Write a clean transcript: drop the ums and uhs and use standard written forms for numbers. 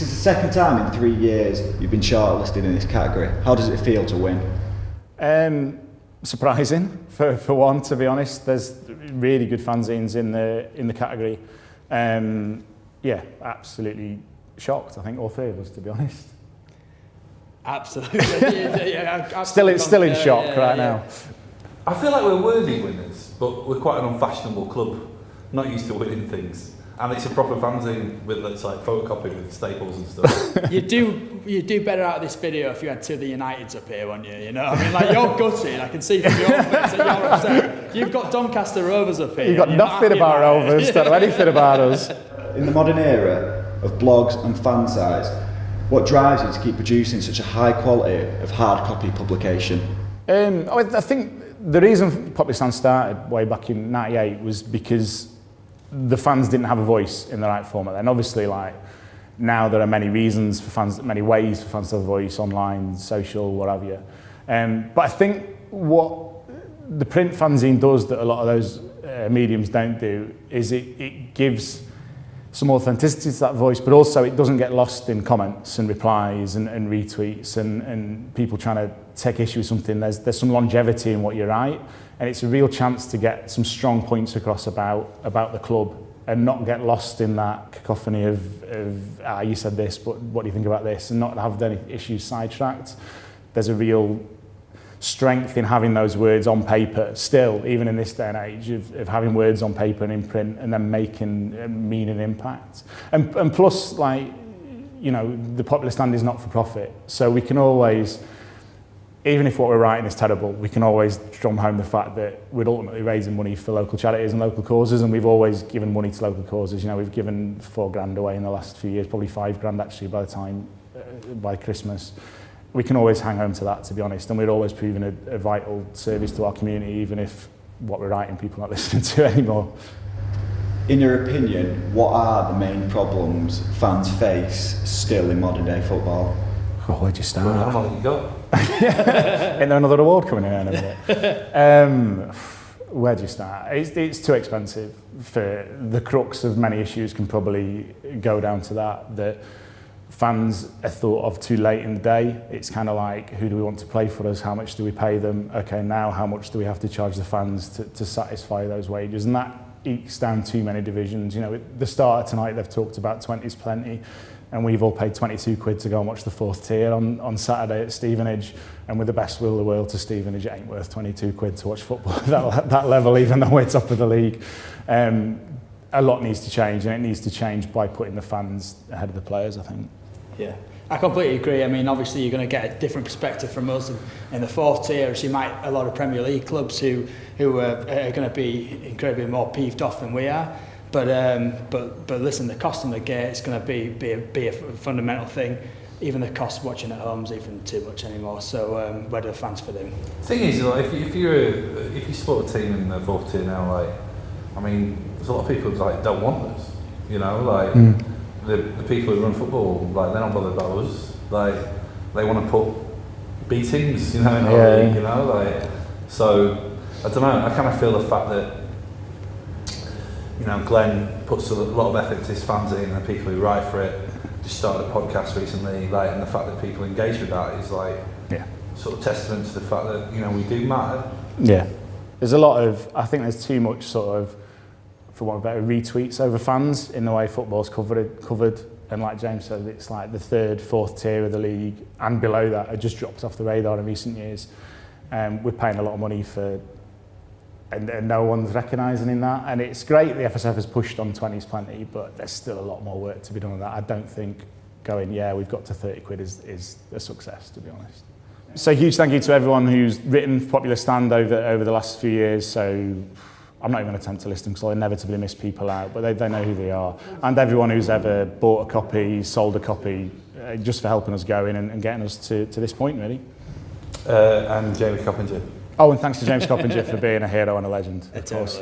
is the second time in 3 years you've been shortlisted in this category. How does it feel to win? Surprising, for one, to be honest. There's really good fanzines in the category. Yeah, absolutely shocked, I think, all three of us, to be honest. Absolutely. Absolutely. Still in shock right now. I feel like we're worthy winners, but we're quite an unfashionable club, not used to winning things. And it's a proper fanzine with, it's like photocopied with staples and stuff. You'd do better out of this video if you had two of the Uniteds up here, wouldn't you? You know, I mean, like, you're gutted. I can see from your face that you're upset. You've got Doncaster Rovers up here. You've got nothing about Rovers, don't know anything about us. In the modern era of blogs and fan sites, what drives you to keep producing such a high quality of hard copy publication? I think the reason PopularStand started way back in '98 was because the fans didn't have a voice in the right format. And obviously, like, now there are many reasons for fans, many ways for fans to have a voice, online, social, what have you. But I think what the print fanzine does that a lot of those mediums don't do is it gives some authenticity to that voice, but also it doesn't get lost in comments and replies and retweets and people trying to take issue with something. There's some longevity in what you write, and it's a real chance to get some strong points across about the club and not get lost in that cacophony of you said this, but what do you think about this, and not have any issues sidetracked. There's a real strength in having those words on paper still, even in this day and age, of having words on paper and in print and then making meaning impact. And plus, like, you know, the PopularStand is not for profit, so we can always, even if what we're writing is terrible, we can always drum home the fact that we're ultimately raising money for local charities and local causes, and we've always given money to local causes. You know, we've given £4,000 away in the last few years, probably £5,000 actually by Christmas. We can always hang home to that, to be honest, and we're always proving a vital service to our community, even if what we're writing people are not listening to anymore. In your opinion, what are the main problems fans face still in modern day football? Oh, where'd you start? Well, how long you got? Ain't there another award coming in a minute? Where'd you start? It's too expensive. For the crux of many issues can probably go down to that fans are thought of too late in the day. It's kind of like, who do we want to play for us? How much do we pay them? Okay, now how much do we have to charge the fans to satisfy those wages? And that ekes down too many divisions. You know, at the start of tonight, they've talked about 20's plenty, and we've all paid 22 quid to go and watch the fourth tier on Saturday at Stevenage. And with the best will of the world to Stevenage, it ain't worth 22 quid to watch football at that level, even though we're top of the league. A lot needs to change, and it needs to change by putting the fans ahead of the players, I think. Yeah, I completely agree. I mean, obviously you're going to get a different perspective from us in the fourth tier, as you might a lot of Premier League clubs who are going to be incredibly more peeved off than we are. But listen, the cost on the gate is going to be a fundamental thing. Even the cost watching at home is even too much anymore. So where do the fans fit in? The thing is, like, if you support a team in the fourth tier now, like, I mean, there's a lot of people who, like, don't want us. You know, like. The people who run football, like, they're not bothered about us. Like, they want to put B teams, you know, in our league, you know, like. So I don't know. I kind of feel the fact that, you know, Glenn puts a lot of effort to his fanzine and the people who write for it. Just started a podcast recently, like, and the fact that people engage with that is, like, sort of testament to the fact that, you know, we do matter. Yeah, there's a lot of. I think there's too much sort of, for want of better, retweets over fans in the way football's covered, and like James said, it's like the third, fourth tier of the league and below that are just dropped off the radar in recent years. We're paying a lot of money for, and no one's recognising in that, and it's great the FSF has pushed on 20's plenty, but there's still a lot more work to be done on that. I don't think going, we've got to 30 quid is a success, to be honest. So huge thank you to everyone who's written PopularStand over the last few years. So I'm not even going to attempt to list them because I'll inevitably miss people out, but they know who they are. And everyone who's ever bought a copy, sold a copy, just for helping us go in and getting us to this point, really. And Jamie Coppinger. Oh, and thanks to James Coppinger for being a hero and a legend, of course.